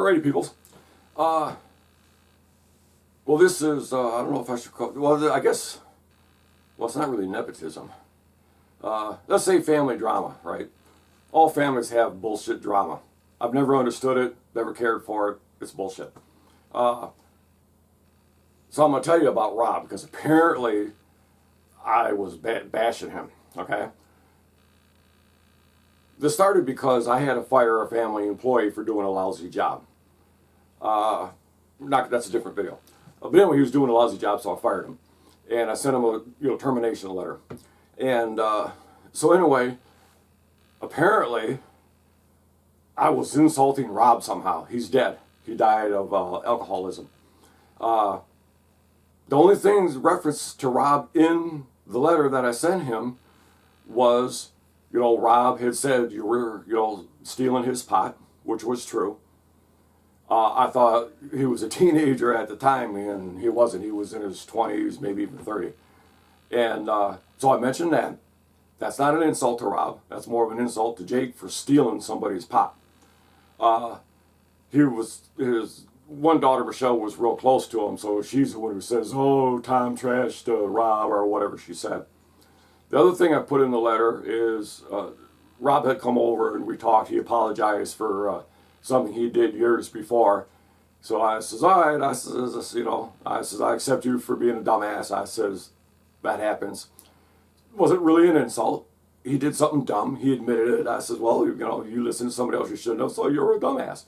Alrighty, peoples. Well, this is, I don't know if I should call it, well, I guess, well, it's not really nepotism. Let's say family drama, right? All families have bullshit drama. I've never understood it, never cared for it. It's bullshit. So I'm going to tell you about Rob, because apparently I was bashing him, okay? This started because I had to fire a family employee for doing a lousy job. That's a different video. But anyway, he was doing a lousy job, so I fired him. And I sent him a termination letter. And so anyway, apparently I was insulting Rob somehow. He's dead. He died of alcoholism. The only things reference to Rob in the letter that I sent him was, Rob had said you were, stealing his pot, which was true. I thought he was a teenager at the time, and he wasn't. He was in his 20s, maybe even 30. And so I mentioned that. That's not an insult to Rob. That's more of an insult to Jake for stealing somebody's pot. His one daughter, Michelle, was real close to him, so she's the one who says, "Oh, Tom trashed Rob," or whatever she said. The other thing I put in the letter is Rob had come over and we talked. He apologized for something he did years before. So I says, all right, I says, I accept you for being a dumbass. I says, that happens. It wasn't really an insult. He did something dumb. He admitted it. I says, well, you listen to somebody else you shouldn't have, so you're a dumbass.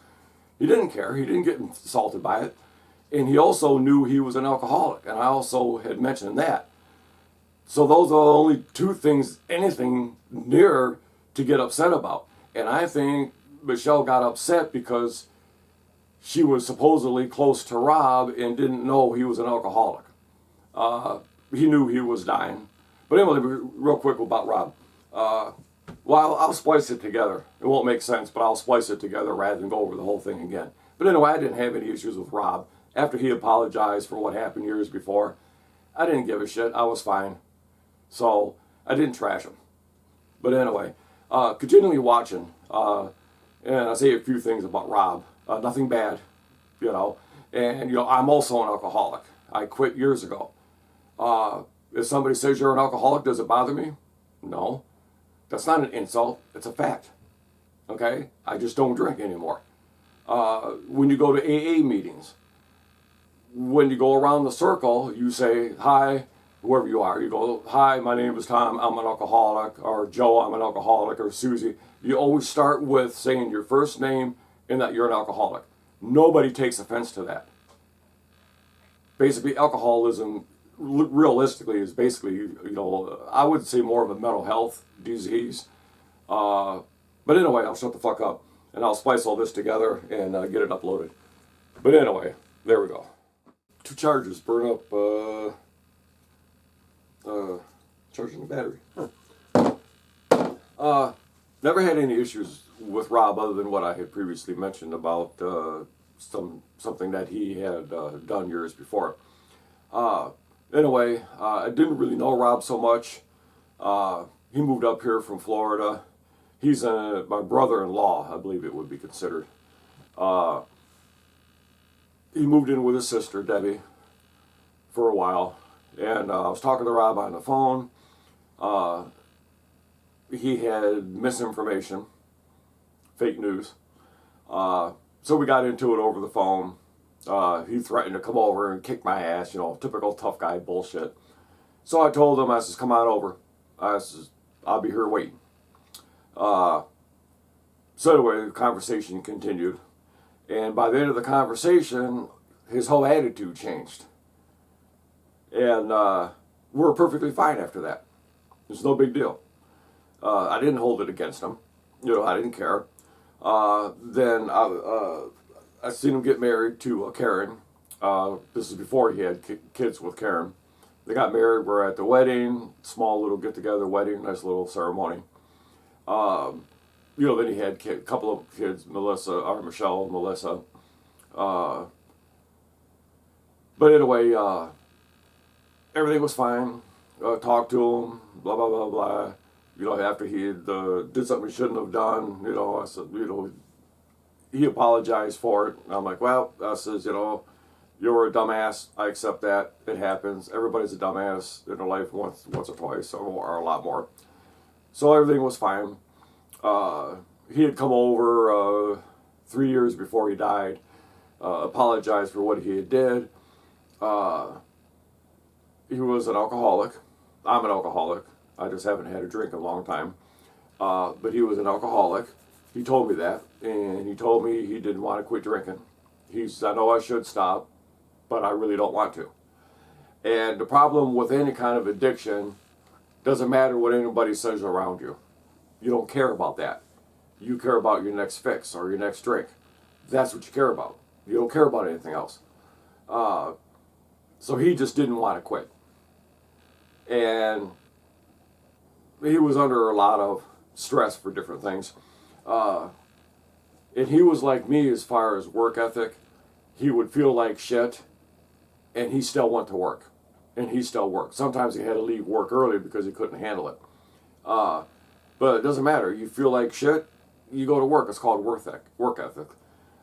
He didn't care. He didn't get insulted by it. And he also knew he was an alcoholic, and I also had mentioned that. So those are the only two things, anything near to get upset about. And I think Michelle got upset because she was supposedly close to Rob and didn't know he was an alcoholic. He knew he was dying. But anyway, real quick about Rob. Well, I'll splice it together. It won't make sense, but I'll splice it together rather than go over the whole thing again. But anyway, I didn't have any issues with Rob. After he apologized for what happened years before, I didn't give a shit. I was fine. So I didn't trash him. But anyway, continually watching, and I'll say a few things about Rob. Nothing bad, And, I'm also an alcoholic. I quit years ago. If somebody says you're an alcoholic, does it bother me? No. That's not an insult. It's a fact. Okay? I just don't drink anymore. When you go to AA meetings, when you go around the circle, you say, hi, whoever you are. You go, hi, my name is Tom, I'm an alcoholic, or Joe, I'm an alcoholic, or Susie. You always start with saying your first name and that you're an alcoholic. Nobody takes offense to that. Basically, alcoholism, realistically, is basically, I would say more of a mental health disease. But anyway, I'll shut the fuck up, and I'll splice all this together and get it uploaded. But anyway, there we go. 2 chargers burn up, charging the battery. Never had any issues with Rob other than what I had previously mentioned about something that he had done years before. Anyway, I didn't really know Rob so much. He moved up here from Florida. He's my brother-in-law, I believe it would be considered. He moved in with his sister, Debbie, for a while. And I was talking to Rob on the phone. He had misinformation, fake news. So we got into it over the phone. He threatened to come over and kick my ass, typical tough guy bullshit. So I told him, I says, come on over. I says, I'll be here waiting. So anyway, the conversation continued. And by the end of the conversation, his whole attitude changed. And we were perfectly fine after that. There's no big deal. I didn't hold it against him. I didn't care. Then I seen him get married to Karen. This is before he had kids with Karen. They got married. We're at the wedding. Small little get-together wedding. Nice little ceremony. Then he had a couple of kids, Michelle, Melissa. But anyway, everything was fine. Talked to him, blah, blah, blah, blah. After he had did something he shouldn't have done, I said, he apologized for it. I'm like, well, I says, you know, you're a dumbass. I accept that. It happens. Everybody's a dumbass in their life once or twice or a lot more. So everything was fine. He had come over 3 years before he died, apologized for what he did. He was an alcoholic. I'm an alcoholic. I just haven't had a drink in a long time. But he was an alcoholic. He told me that, and he told me he didn't want to quit drinking. He said, I know I should stop, but I really don't want to. And the problem with any kind of addiction, doesn't matter what anybody says around you. You don't care about that. You care about your next fix or your next drink. That's what you care about. You don't care about anything else. So he just didn't want to quit. And he was under a lot of stress for different things. And he was like me as far as work ethic. He would feel like shit, and he still went to work. And he still worked. Sometimes he had to leave work early because he couldn't handle it. But it doesn't matter. You feel like shit, you go to work. It's called work ethic.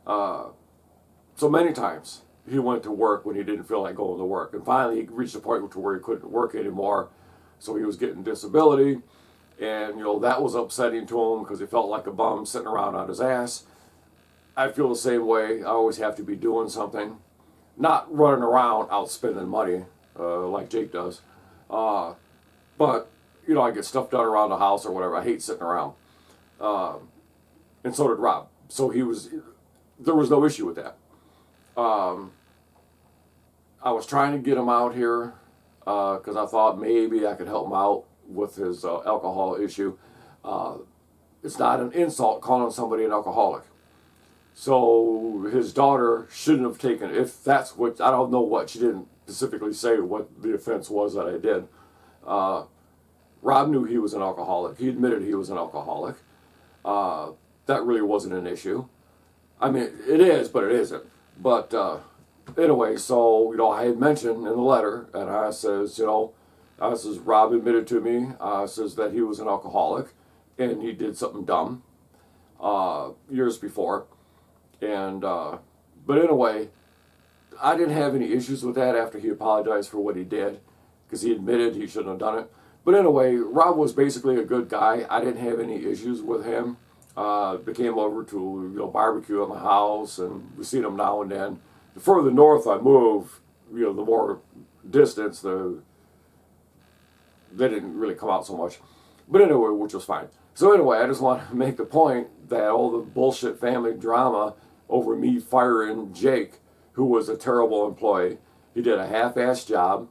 So many times he went to work when he didn't feel like going to work. And finally he reached a point to where he couldn't work anymore. So he was getting disability. And, you know, that was upsetting to him because he felt like a bum sitting around on his ass. I feel the same way. I always have to be doing something. Not running around out spending money like Jake does. But, you know, I get stuff done around the house or whatever. I hate sitting around. And so did Rob. So there was no issue with that. I was trying to get him out here because I thought maybe I could help him out with his alcohol issue. It's not an insult calling somebody an alcoholic. So his daughter shouldn't have taken, if that's what, I don't know what, she didn't specifically say what the offense was that I did. Rob knew he was an alcoholic. He admitted he was an alcoholic. That really wasn't an issue. I mean, it is, but it isn't. But anyway, so, you know, I had mentioned in the letter, and I says, you know, I says, Rob admitted to me, says that he was an alcoholic, and he did something dumb years before. And, but anyway, I didn't have any issues with that after he apologized for what he did, because he admitted he shouldn't have done it. But anyway, Rob was basically a good guy. I didn't have any issues with him. They came over to, you know, barbecue at my house, and we seen him now and then. The further north I move, you know, the more distance, they didn't really come out so much. But anyway, which was fine. So anyway, I just want to make the point that all the bullshit family drama over me firing Jake, who was a terrible employee. He did a half-assed job.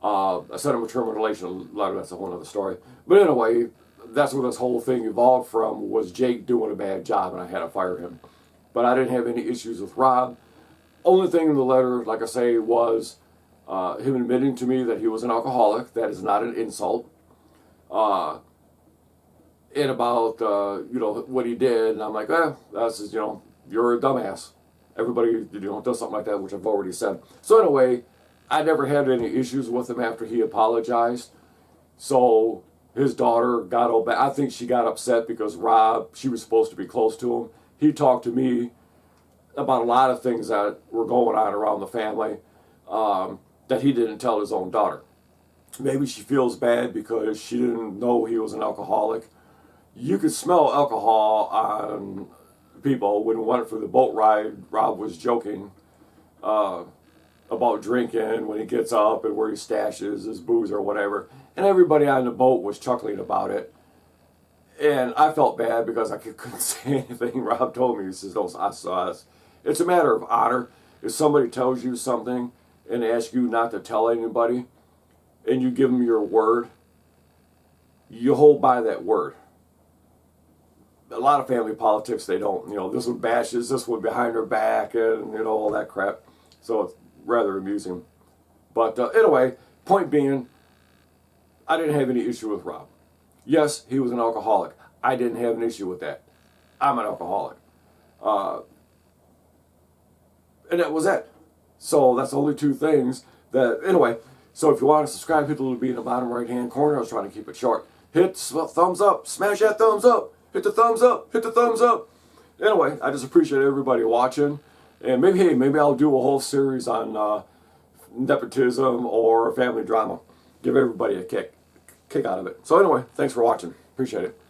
I sent him a termination letter. That's a whole other story. But anyway, that's where this whole thing evolved from, was Jake doing a bad job, and I had to fire him. But I didn't have any issues with Rob. Only thing in the letter, like I say, was him admitting to me that he was an alcoholic. That is not an insult. And about, you know, what he did. And I'm like, that's just, you know, you're a dumbass. Everybody, you know, does something like that, which I've already said. So anyway, I never had any issues with him after he apologized. So his daughter got all bad. I think she got upset because Rob, she was supposed to be close to him. He talked to me about a lot of things that were going on around the family that he didn't tell his own daughter. Maybe she feels bad because she didn't know he was an alcoholic. You could smell alcohol on people. When we went for the boat ride, Rob was joking about drinking when he gets up and where he stashes his booze or whatever. And everybody on the boat was chuckling about it. And I felt bad because I couldn't say anything. Rob told me, he says, it's a matter of honor. If somebody tells you something and asks you not to tell anybody, and you give them your word, you hold by that word. A lot of family politics, they don't. You know, this one bashes this one behind her back, and, you know, all that crap. So it's rather amusing. But anyway, point being, I didn't have any issue with Rob. Yes, he was an alcoholic. I didn't have an issue with that. I'm an alcoholic. And that was it. So that's only two things that, anyway. So if you want to subscribe, hit the little B in the bottom right-hand corner. I was trying to keep it short. Hit thumbs up. Smash that thumbs up. Hit the thumbs up. Hit the thumbs up. anyway, I just appreciate everybody watching. And maybe, hey, maybe I'll do a whole series on nepotism or family drama. Give everybody a kick out of it. So anyway, thanks for watching. Appreciate it.